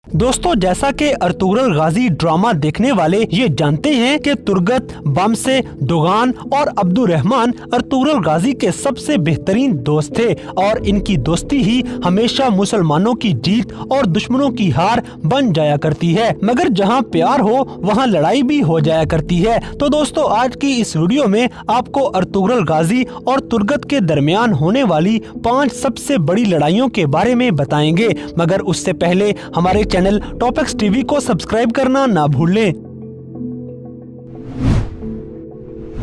दोस्तों, जैसा कि अर्तुगरुल गाजी ड्रामा देखने वाले ये जानते हैं कि तुर्गत, बमसे, दोगान और अब्दुर्रहमान अर्तुगरुल गाजी के सबसे बेहतरीन दोस्त थे और इनकी दोस्ती ही हमेशा मुसलमानों की जीत और दुश्मनों की हार बन जाया करती है। मगर जहाँ प्यार हो वहाँ लड़ाई भी हो जाया करती है। तो दोस्तों, आज की इस वीडियो में आपको अर्तुगरुल गाजी और तुर्गत के दरमियान होने वाली 5 सबसे बड़ी लड़ाइयों के बारे में बताएंगे। मगर उससे पहले हमारे चैनल टॉपिक्स टीवी को सब्सक्राइब करना ना भूलें।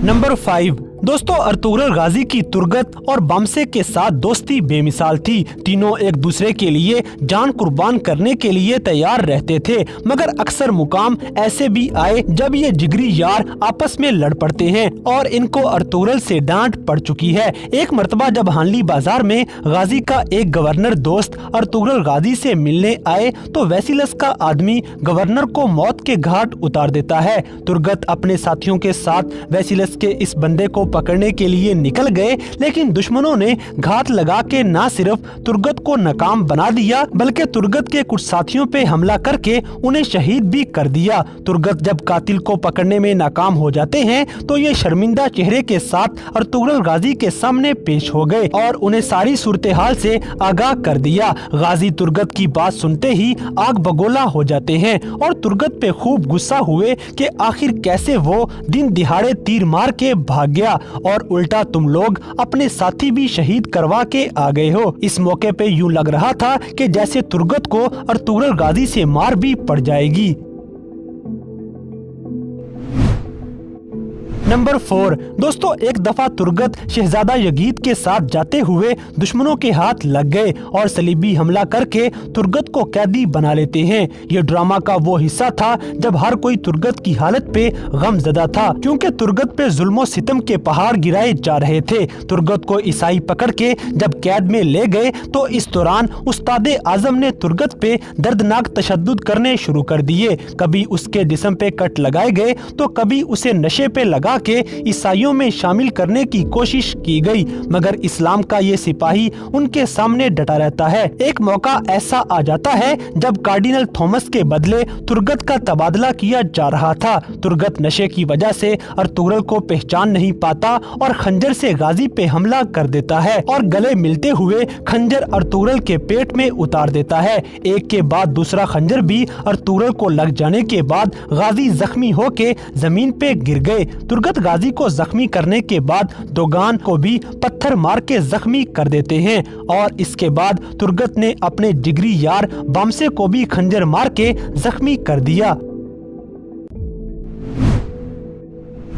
नंबर 5। दोस्तों, अर्तुगरुल गाजी की तुर्गत और बमसे के साथ दोस्ती बेमिसाल थी। तीनों एक दूसरे के लिए जान कुर्बान करने के लिए तैयार रहते थे। मगर अक्सर मुकाम ऐसे भी आए जब ये जिगरी यार आपस में लड़ पड़ते हैं और इनको अर्तुगरुल से डांट पड़ चुकी है। एक मर्तबा जब हानली बाजार में गाजी का एक गवर्नर दोस्त अर्तुगरुल गाजी से मिलने आए तो वेसिलस का आदमी गवर्नर को मौत के घाट उतार देता है। तुर्गत अपने साथियों के साथ वेसिलस के इस बंदे को पकड़ने के लिए निकल गए, लेकिन दुश्मनों ने घात लगा के न सिर्फ तुर्गत को नाकाम बना दिया बल्कि तुर्गत के कुछ साथियों पे हमला करके उन्हें शहीद भी कर दिया। तुर्गत जब कातिल को पकड़ने में नाकाम हो जाते हैं तो ये शर्मिंदा चेहरे के साथ अर्तुगरुल गाजी के सामने पेश हो गए और उन्हें सारी सूरत हाल से आगाह कर दिया। गाजी तुर्गत की बात सुनते ही आग बगोला हो जाते हैं और तुर्गत पे खूब गुस्सा हुए कि आखिर कैसे वो दिन दिहाड़े तीर मार के भाग गया और उल्टा तुम लोग अपने साथी भी शहीद करवा के आ गए हो। इस मौके पे यूं लग रहा था कि जैसे तुर्गत को अर्तुगरुल गाजी से मार भी पड़ जाएगी। नंबर 4। दोस्तों, एक दफा तुर्गत शहजादा यगीद के साथ जाते हुए दुश्मनों के हाथ लग गए और सलीबी हमला करके तुर्गत को कैदी बना लेते हैं। ये ड्रामा का वो हिस्सा था जब हर कोई तुर्गत की हालत पे गमज़दा था, क्योंकि तुर्गत पे जुल्म सितम के पहाड़ गिराए जा रहे थे। तुर्गत को ईसाई पकड़ के जब कैद में ले गए तो इस दौरान उस्ताद आजम ने तुर्गत पे दर्दनाक तशद्दुद करने शुरू कर दिए। कभी उसके जिस्म पे कट लगाए गए तो कभी उसे नशे पे लगा के ईसाइयों में शामिल करने की कोशिश की गई, मगर इस्लाम का ये सिपाही उनके सामने डटा रहता है। एक मौका ऐसा आ जाता है जब कार्डिनल थॉमस के बदले तुर्गत का तबादला किया जा रहा था। तुर्गत नशे की वजह से अर्तुगरुल को पहचान नहीं पाता और खंजर से गाजी पे हमला कर देता है और गले मिलते हुए खंजर अर्तुगरुल के पेट में उतार देता है। एक के बाद दूसरा खंजर भी अर्तुगरुल को लग जाने के बाद गाजी जख्मी होके जमीन पे गिर गए। तुर्गत गाजी को जख्मी करने के बाद दोगान को भी पत्थर मार के जख्मी कर देते हैं और इसके बाद तुर्गत ने अपने जिगरी यार बमसे को भी खंजर मार के जख्मी कर दिया।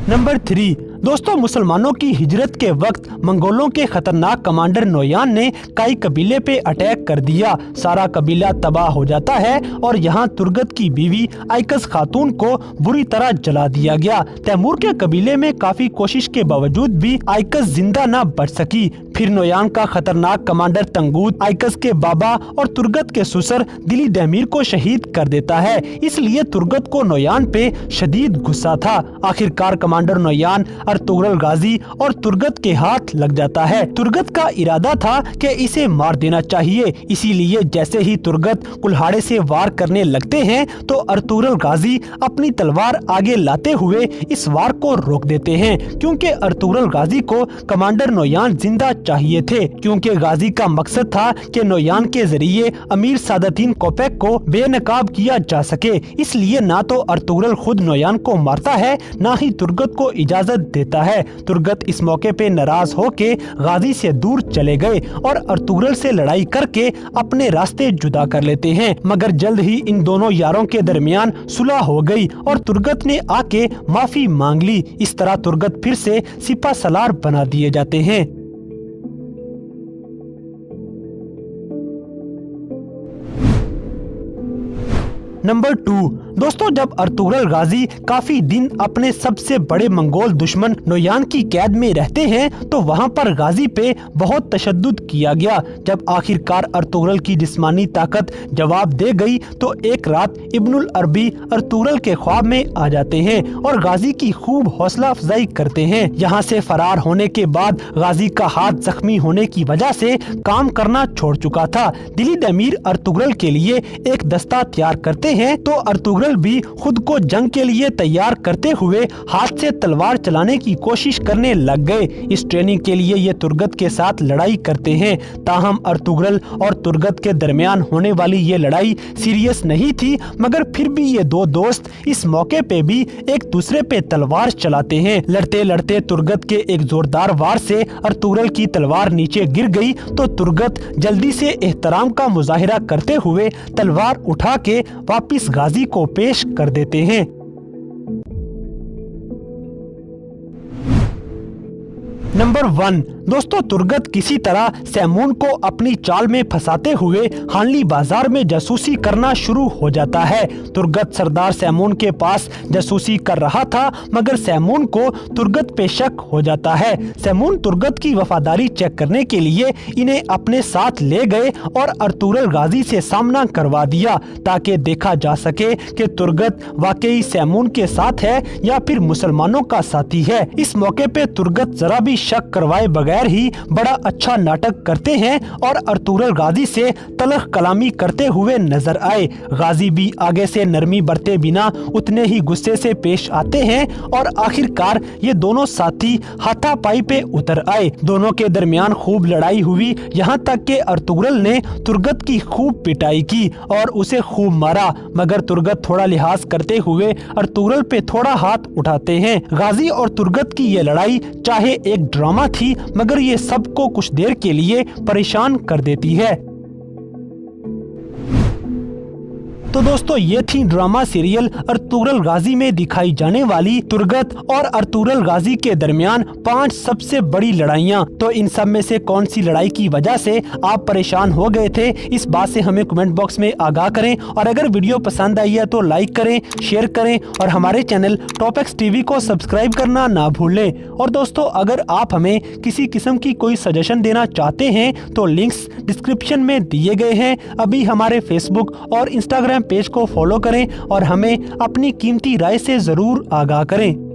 नंबर 3। दोस्तों, मुसलमानों की हिजरत के वक्त मंगोलों के खतरनाक कमांडर नोयान ने काई कबीले पे अटैक कर दिया। सारा कबीला तबाह हो जाता है और यहाँ तुर्गत की बीवी आइकस खातून को बुरी तरह जला दिया गया। तैमूर के कबीले में काफी कोशिश के बावजूद भी आइकस जिंदा न बच सकी। फिर नोयान का खतरनाक कमांडर तंगूत आइकस के बाबा और तुर्गत के ससुर दिली दैमीर को शहीद कर देता है। इसलिए तुर्गत को नोयान पे शदीद गुस्सा था। आखिरकार कमांडर नोयान अर्तुगरुल गाजी और तुर्गत के हाथ लग जाता है। तुर्गत का इरादा था कि इसे मार देना चाहिए, इसीलिए जैसे ही तुर्गत कुल्हाड़े से वार करने लगते हैं तो अर्तुगरुल गाजी अपनी तलवार आगे लाते हुए इस वार को रोक देते हैं, क्योंकि अर्तुगरुल गाजी को कमांडर नोयान जिंदा चाहिए थे। क्योंकि गाजी का मकसद था कि नोयान के जरिए अमीर सादतीन कोपेक को बेनकाब किया जा सके। इसलिए ना तो अर्तुगरुल खुद नोयान को मारता है, ना ही तुर्गत को इजाजत देता है। तुर्गत इस मौके पे नाराज होके गाजी से दूर चले गए और अर्तुगरुल से लड़ाई करके अपने रास्ते जुदा कर लेते हैं। मगर जल्द ही इन दोनों यारों के दरमियान सुलह हो गई और तुर्गत ने आके माफी मांग ली। इस तरह तुर्गत फिर से सिपा सलार बना दिए जाते हैं। नंबर 2, दोस्तों जब अर्तुगरुल गाजी काफी दिन अपने सबसे बड़े मंगोल दुश्मन नोयान की कैद में रहते हैं तो वहां पर गाजी पे बहुत तशद्दुद किया गया। जब आखिरकार अर्तुगरुल की जिस्मानी ताकत जवाब दे गई तो एक रात इब्नुल अरबी अर्तुगरुल के ख्वाब में आ जाते हैं और गाजी की खूब हौसला अफजाई करते हैं। यहाँ से फरार होने के बाद गाजी का हाथ जख्मी होने की वजह से काम करना छोड़ चुका था। दिलीद अमीर अर्तुगरुल के लिए एक दस्ता तैयार करते हैं तो अर्तुगरुल भी खुद को जंग के लिए तैयार करते हुए हाथ से तलवार चलाने की कोशिश करने लग गए। इस ट्रेनिंग के लिए ये तुर्गत के साथ लड़ाई करते हैं। ताहम अर्तुगरुल और तुर्गत के दरमियान होने वाली ये लड़ाई सीरियस नहीं थी, मगर फिर भी ये दो दोस्त इस मौके पे भी एक दूसरे पे तलवार चलाते हैं। लड़ते लड़ते तुर्गत के एक जोरदार वार से अर्तुगरुल की तलवार नीचे गिर गई तो तुर्गत जल्दी से एहतराम का मुजाहिरा करते हुए तलवार उठा के वापिस गाजी को पेश कर देते हैं। नंबर 1, दोस्तों तुर्गत किसी तरह सैमून को अपनी चाल में फंसाते हुए हानली बाजार में जासूसी करना शुरू हो जाता है। तुर्गत सरदार सैमून के पास जासूसी कर रहा था, मगर सैमून को तुर्गत पे शक हो जाता है। सैमून तुर्गत की वफादारी चेक करने के लिए इन्हें अपने साथ ले गए और अर्तुगरुल गाजी से सामना करवा दिया ताकि देखा जा सके कि तुर्गत वाकई सैमून के साथ है या फिर मुसलमानों का साथी है। इस मौके पे तुर्गत जरा भी शक करवाए बगैर ही बड़ा अच्छा नाटक करते हैं और अर्तुगरुल गाजी से तलख कलामी करते हुए नजर आए। गाजी भी आगे से नरमी बरते बिना उतने ही गुस्से से पेश आते हैं और आखिरकार ये दोनों साथी हाथापाई पे उतर आए। दोनों के दरमियान खूब लड़ाई हुई, यहाँ तक कि अर्तुगरुल ने तुर्गत की खूब पिटाई की और उसे खूब मारा, मगर तुर्गत थोड़ा लिहाज करते हुए अर्तुगरुल पे थोड़ा हाथ उठाते हैं। गाजी और तुर्गत की ये लड़ाई चाहे एक ड्रामा थी, मगर ये सबको कुछ देर के लिए परेशान कर देती है। तो दोस्तों ये थी ड्रामा सीरियल अर्तुगरुल गाजी में दिखाई जाने वाली तुर्गत और अर्तुगरुल गाजी के दरमियान 5 सबसे बड़ी लड़ाइयाँ। तो इन सब में से कौन सी लड़ाई की वजह से आप परेशान हो गए थे, इस बात से हमें कमेंट बॉक्स में आगाह करें। और अगर वीडियो पसंद आई है तो लाइक करें, शेयर करें और हमारे चैनल टॉपएक्स टीवी को सब्सक्राइब करना ना भूलें। और दोस्तों अगर आप हमें किसी किस्म की कोई सजेशन देना चाहते हैं तो लिंक्स डिस्क्रिप्शन में दिए गए हैं। अभी हमारे फेसबुक और इंस्टाग्राम पेज को फॉलो करें और हमें अपनी कीमती राय से जरूर आगाह करें।